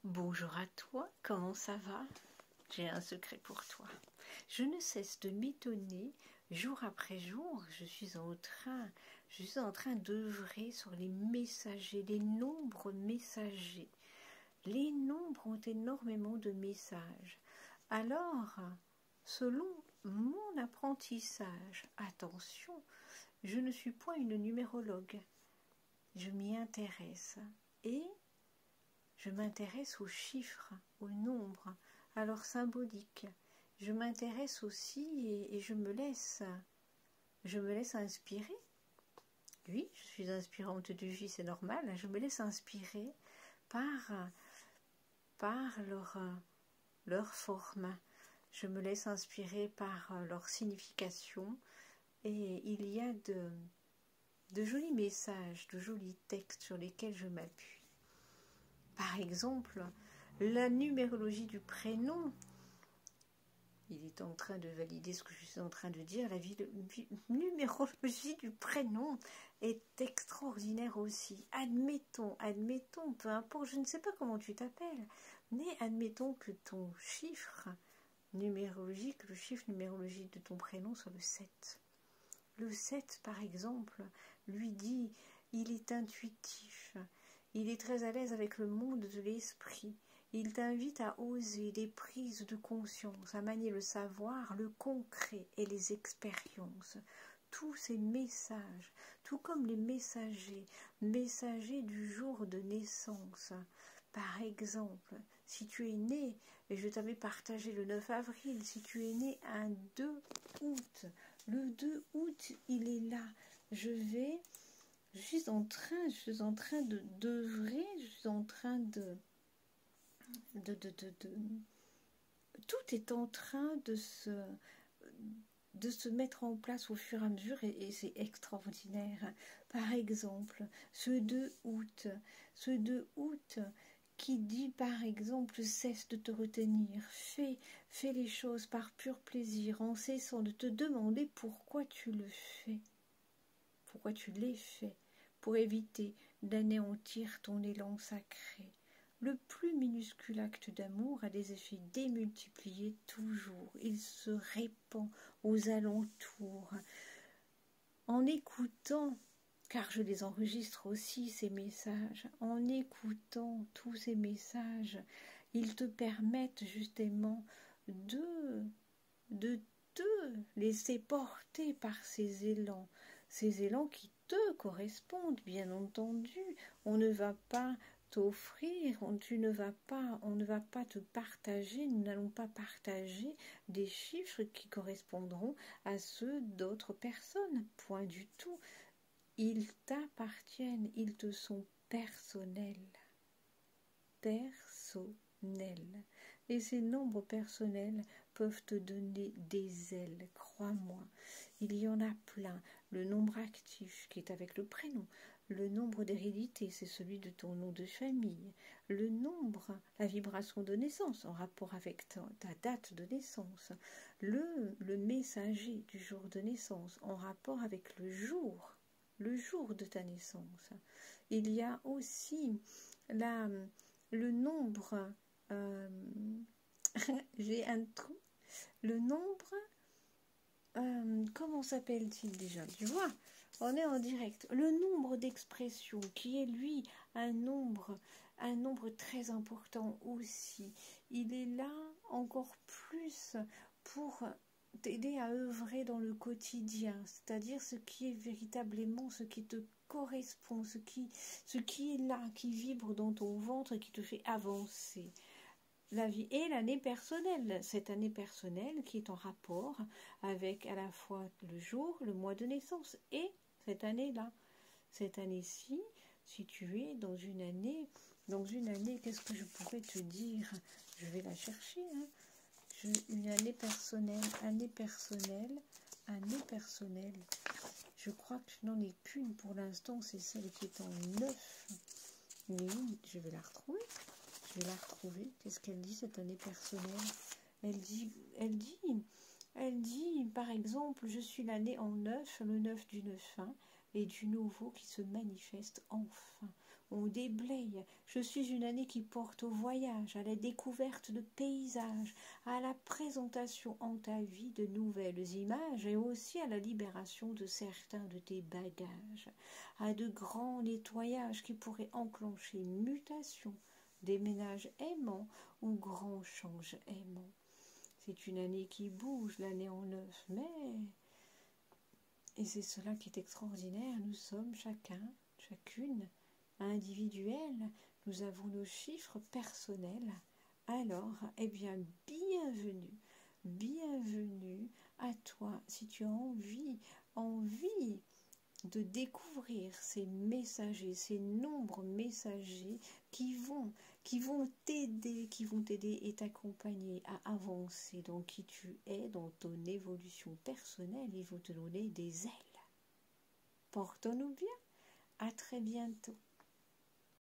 Bonjour à toi, comment ça va? J'ai un secret pour toi. Je ne cesse de m'étonner, jour après jour, je suis en train d'œuvrer sur les messagers, les nombres messagers. Les nombres ont énormément de messages. Alors, selon mon apprentissage, attention, je ne suis point une numérologue. Je m'y intéresse et je m'intéresse aux chiffres, aux nombres, à leur symbolique. Je m'intéresse aussi et je me laisse inspirer. Oui, je suis inspirante de vie, c'est normal. Je me laisse inspirer par leur forme. Je me laisse inspirer par leur signification. Et il y a de jolis messages, de jolis textes sur lesquels je m'appuie. Par exemple, la numérologie du prénom. Il est en train de valider ce que je suis en train de dire. La numérologie du prénom est extraordinaire aussi. Admettons, peu importe, je ne sais pas comment tu t'appelles, mais admettons que ton chiffre numérologique, le chiffre numérologique de ton prénom soit le 7. Le 7, par exemple, lui dit, il est intuitif. Il est très à l'aise avec le monde de l'esprit. Il t'invite à oser des prises de conscience, à manier le savoir, le concret et les expériences. Tous ces messages, tout comme les messagers du jour de naissance. Par exemple, si tu es né, et je t'avais partagé le 9 avril, si tu es né un 2 août, le 2 août, il est là. Je suis en train d'œuvrer, je suis en train de tout est en train de se mettre en place au fur et à mesure et c'est extraordinaire. Par exemple, ce 2 août qui dit par exemple cesse de te retenir, fais les choses par pur plaisir en cessant de te demander pourquoi tu le fais, pourquoi tu les fais, pour éviter d'anéantir ton élan sacré. Le plus minuscule acte d'amour a des effets démultipliés toujours. Il se répand aux alentours. En écoutant, car je les enregistre aussi ces messages, en écoutant tous ces messages, ils te permettent justement de te laisser porter par ces élans qui te correspondent, bien entendu. On ne va pas t'offrir, on ne va pas te partager, nous n'allons pas partager des chiffres qui correspondront à ceux d'autres personnes, point du tout. Ils t'appartiennent, ils te sont personnels. Et ces nombres personnels peuvent te donner des ailes, crois-moi. Il y en a plein. Le nombre actif qui est avec le prénom, le nombre d'hérédité, c'est celui de ton nom de famille, le nombre, la vibration de naissance en rapport avec ta date de naissance, le messager du jour de naissance en rapport avec le jour de ta naissance. Il y a aussi le nombre, j'ai un trou, le nombre, comment s'appelle-t-il déjà? Tu vois, on est en direct. Le nombre d'expressions qui est lui un nombre très important aussi. Il est là encore plus pour t'aider à œuvrer dans le quotidien, c'est-à-dire ce qui est véritablement ce qui te correspond, ce qui est là, qui vibre dans ton ventre et qui te fait avancer. La vie et l'année personnelle, cette année personnelle qui est en rapport avec à la fois le jour, le mois de naissance et cette année-là. Cette année-ci, si tu es dans une année, qu'est-ce que je pourrais te dire? Je vais la chercher, hein. Une année personnelle. Je crois que je n'en ai qu'une pour l'instant, c'est celle qui est en 9. Mais oui, je vais la retrouver. Qu'est-ce qu'elle dit, cette année personnelle? Elle dit, par exemple, je suis l'année en 9, le 9 du 9-1, et du nouveau qui se manifeste enfin. on déblaye. Je suis une année qui porte au voyage, à la découverte de paysages, à la présentation en ta vie de nouvelles images et aussi à la libération de certains de tes bagages, à de grands nettoyages qui pourraient enclencher mutation, des ménages aimants ou grands changes aimants. C'est une année qui bouge, l'année en 9 mai. Et c'est cela qui est extraordinaire. Nous sommes chacun, chacune, individuels. Nous avons nos chiffres personnels. Alors, eh bien, bienvenue, bienvenue à toi. Si tu as envie de découvrir ces messagers, ces nombres messagers qui vont t'aider et t'accompagner à avancer dans qui tu es, dans ton évolution personnelle. Ils vont te donner des ailes. Portons-nous bien. À très bientôt.